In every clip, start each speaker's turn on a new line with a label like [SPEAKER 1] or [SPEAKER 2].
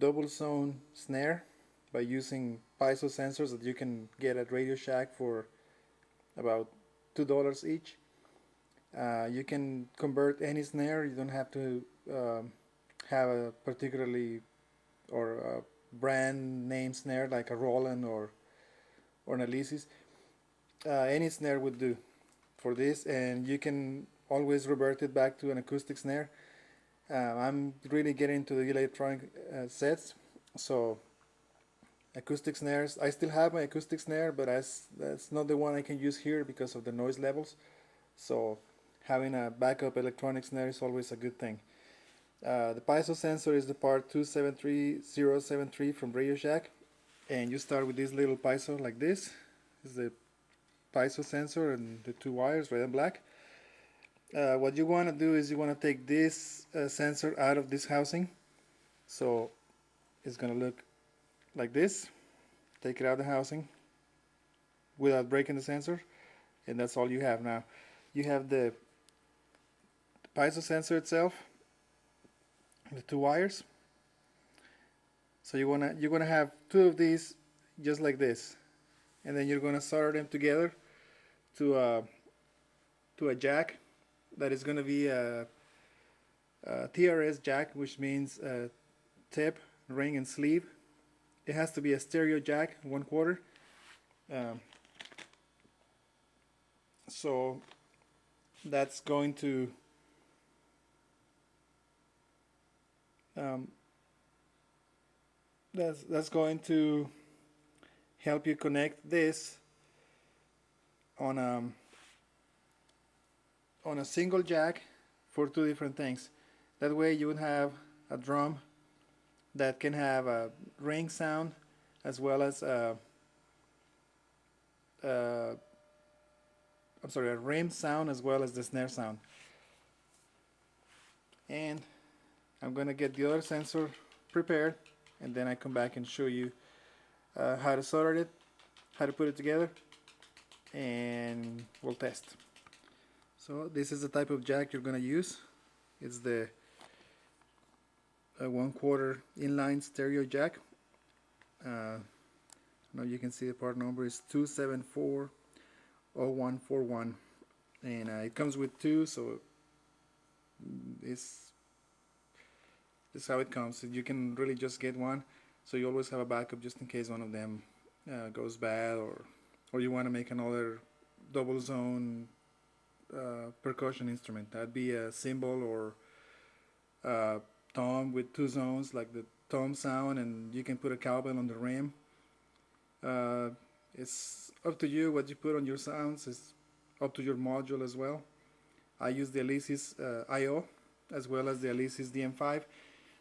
[SPEAKER 1] double zone snare by using piezo sensors that you can get at Radio Shack for about $2 each. You can convert any snare. You don't have to have a particularly or a brand name snare like a Roland or an Alesis. Any snare would do for this, and you can always revert it back to an acoustic snare. I'm really getting into the electronic sets, so acoustic snares. I still have my acoustic snare, but that's not the one I can use here because of the noise levels. So having a backup electronic snare is always a good thing. The piezo sensor is the part 273073 from Radio Shack, and you start with this little piezo like this. This is the piezo sensor and the two wires, red and black. What you want to do is you want to take this sensor out of this housing. So it's going to look like this. Take it out of the housing without breaking the sensor, and that's all you have now. You have the piezo sensor itself, the two wires. So you're gonna have two of these just like this, and then you're gonna solder them together to a jack that is gonna be a TRS jack, which means tip, ring, and sleeve. It has to be a stereo jack, 1/4. So that's going to that's going to help you connect this on a single jack for two different things. That way you would have a drum that can have a ring sound as well as a rim sound as well as the snare sound. And I'm gonna get the other sensor prepared, and then I come back and show you how to solder it, how to put it together, and we'll test. So this is the type of jack you're gonna use. It's the 1/4 inline stereo jack. Now you can see the part number is 2740141, and it comes with two, so this is how it comes. You can really just get one, so you always have a backup just in case one of them goes bad, or you want to make another double zone percussion instrument. That'd be a cymbal or a tom with two zones, like the tom sound, and you can put a cowbell on the rim. It's up to you what you put on your sounds. It's up to your module as well. I use the Alesis IO as well as the Alesis DM5.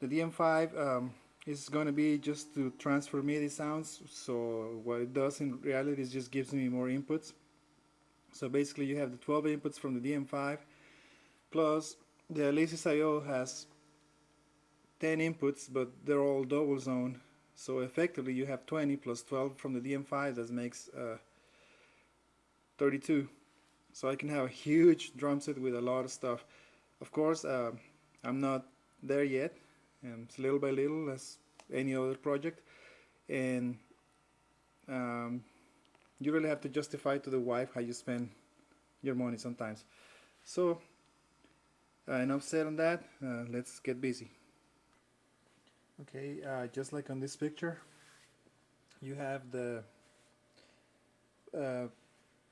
[SPEAKER 1] The DM5 is going to be just to transfer MIDI sounds, so what it does in reality is just gives me more inputs. So basically you have the 12 inputs from the DM5 plus the Alesis IO has 10 inputs, but they're all double zone, so effectively you have 20 plus 12 from the DM5. That makes 32. So I can have a huge drum set with a lot of stuff. Of course, I'm not there yet, and it's little by little as any other project, and you really have to justify to the wife how you spend your money sometimes. So enough said on that. Let's get busy. Okay, just like on this picture, you have the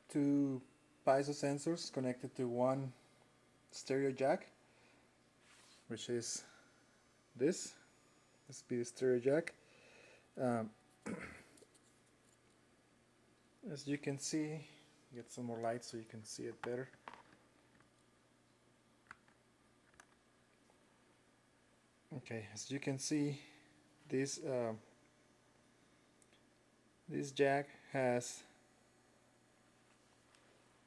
[SPEAKER 1] two piezo sensors connected to one stereo jack, which is this. This be the stereo jack. As you can see, get some more light so you can see it better. Okay, as you can see, this jack has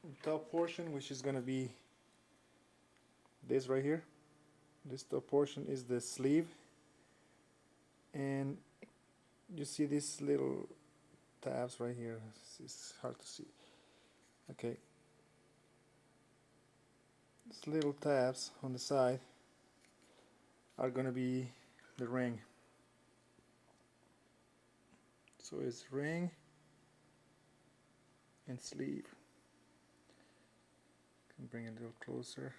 [SPEAKER 1] the top portion, which is going to be this right here. This top portion is the sleeve, and you see these little tabs right here. It's hard to see. Okay, these little tabs on the side are going to be the ring. So it's ring and sleeve. Can bring it a little closer.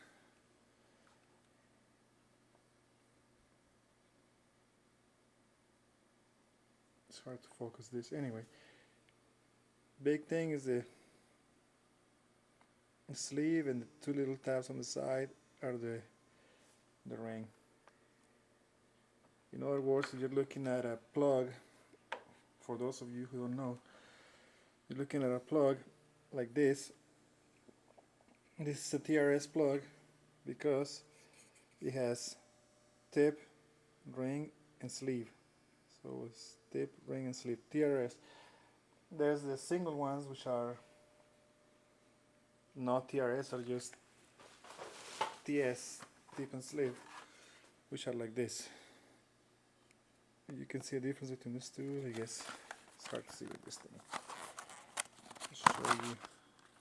[SPEAKER 1] It's hard to focus this. Anyway, big thing is the sleeve, and the two little tabs on the side are the ring. In other words, if you're looking at a plug, for those of you who don't know, you're looking at a plug like this. This is a TRS plug because it has tip, ring, and sleeve. So it's tip, ring, and sleeve. TRS. There's the single ones which are not TRS, are just TS, tip and sleeve, which are like this. You can see a difference between these two. I guess it's hard to see with this thing. I'll show you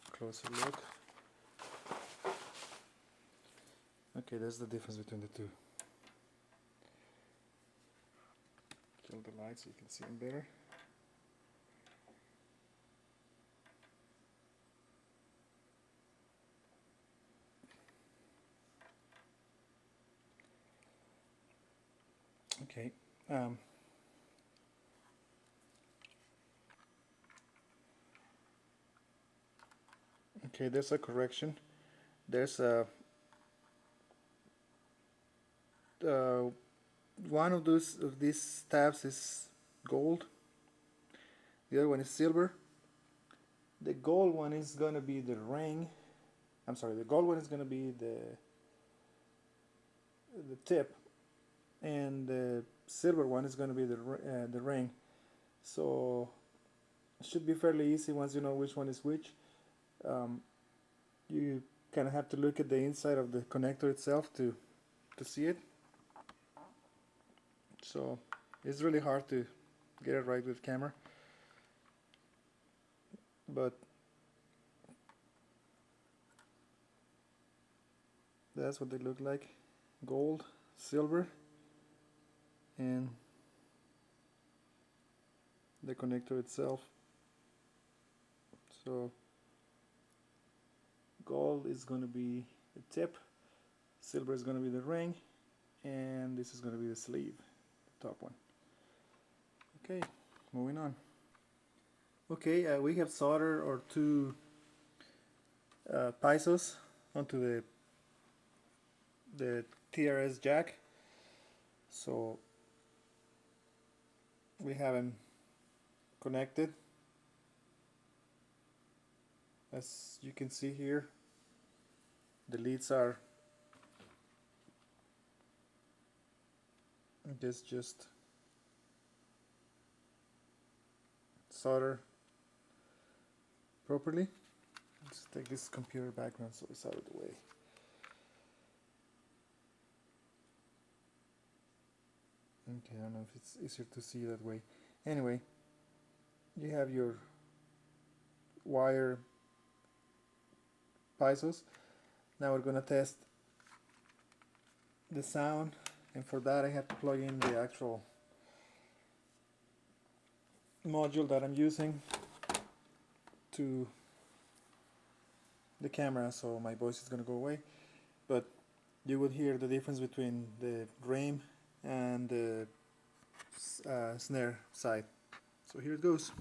[SPEAKER 1] a closer look. Okay, that's the difference between the two. Kill the light so you can see them better. Okay. Okay, there's a correction. There's a one of these tabs is gold. The other one is silver. The gold one is gonna be the ring. I'm sorry. The gold one is gonna be the tip, and the silver one is gonna be the ring. So it should be fairly easy once you know which one is which. You kind of have to look at the inside of the connector itself to see it. So it's really hard to get it right with camera, but that's what they look like: gold, silver, and the connector itself. So gold is going to be the tip, silver is going to be the ring, and this is going to be the sleeve, the top one. Okay, moving on. Okay, we have soldered our two pieces onto the TRS jack. So we have them connected. As you can see here, the leads are just solder properly. Let's take this computer background so it's out of the way. Okay, I don't know if it's easier to see that way. Anyway, you have your wire pieces. Now we're going to test the sound, and for that I have to plug in the actual module that I'm using to the camera, so my voice is going to go away, but you would hear the difference between the rim and the snare side. So here it goes.